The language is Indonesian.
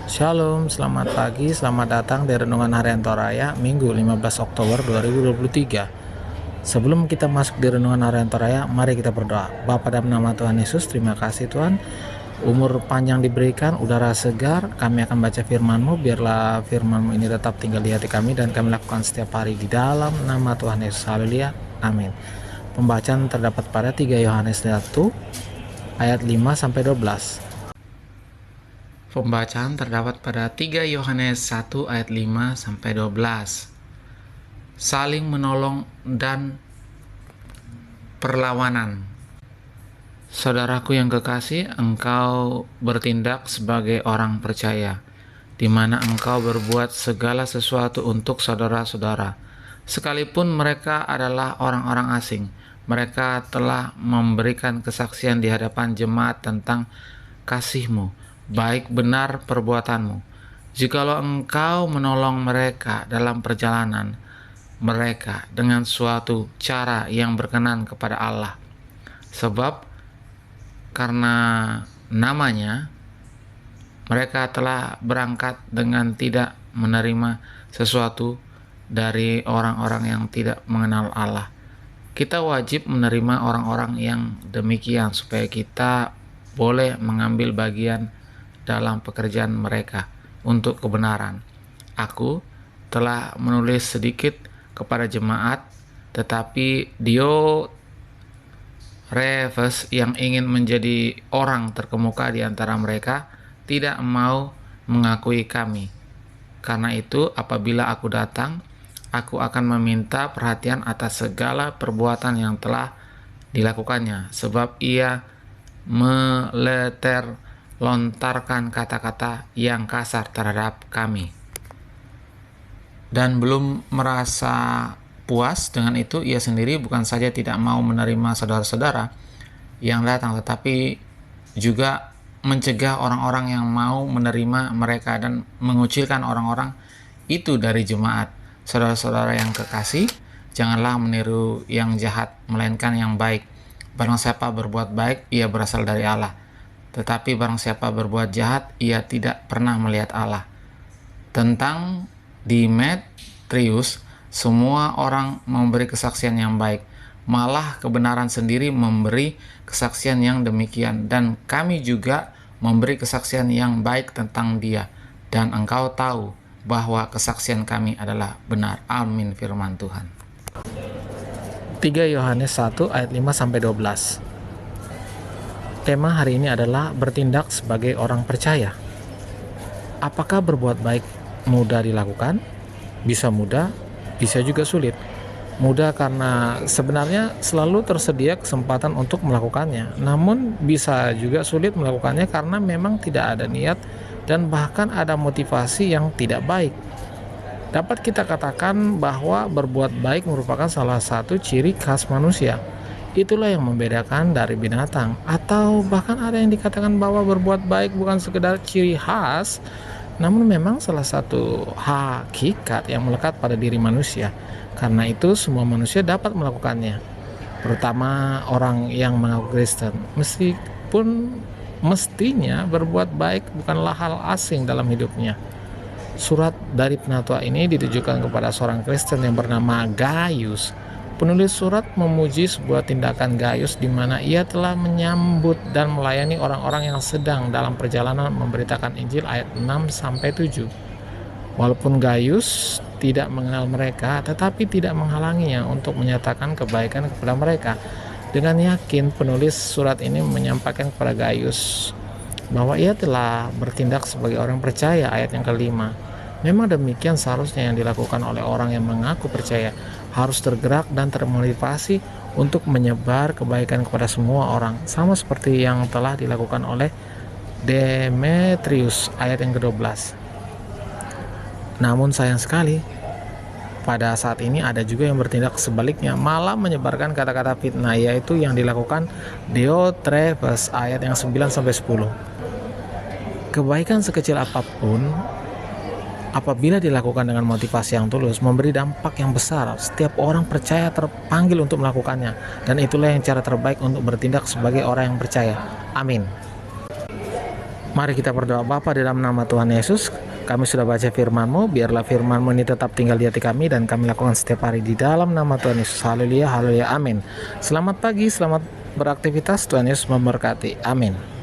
Shalom, selamat pagi, selamat datang di Renungan Harian Toraya, Minggu 15 Oktober 2023. Sebelum kita masuk di Renungan Harian Toraya, mari kita berdoa. Bapa dalam nama Tuhan Yesus, terima kasih Tuhan. Umur panjang diberikan, udara segar, kami akan baca firman-Mu, biarlah firman-Mu ini tetap tinggal di hati kami dan kami lakukan setiap hari di dalam nama Tuhan Yesus. Haleluya, amin. Pembacaan terdapat pada 3 Yohanes 1 ayat 5-12. Pembacaan terdapat pada 3 Yohanes 1 ayat 5-12. Saling menolong dan perlawanan. Saudaraku yang kekasih, engkau bertindak sebagai orang percaya, di mana engkau berbuat segala sesuatu untuk saudara-saudara. Sekalipun mereka adalah orang-orang asing, mereka telah memberikan kesaksian di hadapan jemaat tentang kasih-Mu, baik benar perbuatanmu. Jikalau engkau menolong mereka dalam perjalanan mereka dengan suatu cara yang berkenan kepada Allah, sebab karena namanya mereka telah berangkat dengan tidak menerima sesuatu dari orang-orang yang tidak mengenal Allah. Kita wajib menerima orang-orang yang demikian supaya kita boleh mengambil bagian dalam pekerjaan mereka untuk kebenaran. Aku telah menulis sedikit kepada jemaat, tetapi Diotrephes yang ingin menjadi orang terkemuka di antara mereka tidak mau mengakui kami. Karena itu, apabila aku datang, aku akan meminta perhatian atas segala perbuatan yang telah dilakukannya, sebab ia lontarkan kata-kata yang kasar terhadap kami. Dan belum merasa puas dengan itu, ia sendiri bukan saja tidak mau menerima saudara-saudara yang datang, tetapi juga mencegah orang-orang yang mau menerima mereka dan mengucilkan orang-orang itu dari jemaat. Saudara-saudara yang kekasih, janganlah meniru yang jahat, melainkan yang baik. Barang siapa berbuat baik, ia berasal dari Allah. Tetapi barang siapa berbuat jahat, ia tidak pernah melihat Allah. Tentang Demetrius, semua orang memberi kesaksian yang baik. Malah kebenaran sendiri memberi kesaksian yang demikian. Dan kami juga memberi kesaksian yang baik tentang dia. Dan engkau tahu bahwa kesaksian kami adalah benar. Amin, firman Tuhan. 3 Yohanes 1 ayat 5-12. Tema hari ini adalah bertindak sebagai orang percaya. Apakah berbuat baik mudah dilakukan? Bisa mudah, bisa juga sulit. Mudah karena sebenarnya selalu tersedia kesempatan untuk melakukannya. Namun bisa juga sulit melakukannya karena memang tidak ada niat dan bahkan ada motivasi yang tidak baik. Dapat kita katakan bahwa berbuat baik merupakan salah satu ciri khas manusia. Itulah yang membedakan dari binatang. Atau bahkan ada yang dikatakan bahwa berbuat baik bukan sekedar ciri khas, namun memang salah satu hakikat yang melekat pada diri manusia. Karena itu semua manusia dapat melakukannya, terutama orang yang mengaku Kristen. Meskipun mestinya berbuat baik bukanlah hal asing dalam hidupnya. Surat dari penatua ini ditujukan kepada seorang Kristen yang bernama Gaius. Penulis surat memuji sebuah tindakan Gaius di mana ia telah menyambut dan melayani orang-orang yang sedang dalam perjalanan memberitakan Injil ayat 6-7. Walaupun Gaius tidak mengenal mereka, tetapi tidak menghalanginya untuk menyatakan kebaikan kepada mereka. Dengan yakin penulis surat ini menyampaikan kepada Gaius bahwa ia telah bertindak sebagai orang percaya, ayat yang kelima. Memang demikian seharusnya yang dilakukan oleh orang yang mengaku percaya, harus tergerak dan termotivasi untuk menyebar kebaikan kepada semua orang, sama seperti yang telah dilakukan oleh Demetrius, ayat yang ke-12. Namun sayang sekali, pada saat ini ada juga yang bertindak sebaliknya, malah menyebarkan kata-kata fitnah, yaitu yang dilakukan Diotrephes, ayat yang 9-10. Kebaikan sekecil apapun, apabila dilakukan dengan motivasi yang tulus, memberi dampak yang besar. Setiap orang percaya terpanggil untuk melakukannya, dan itulah yang cara terbaik untuk bertindak sebagai orang yang percaya. Amin. Mari kita berdoa. Bapa, di dalam nama Tuhan Yesus, kami sudah baca firman-Mu, biarlah firman-Mu ini tetap tinggal di hati kami dan kami lakukan setiap hari di dalam nama Tuhan Yesus. Haleluya, haleluya, amin. Selamat pagi, selamat beraktivitas, Tuhan Yesus memberkati, amin.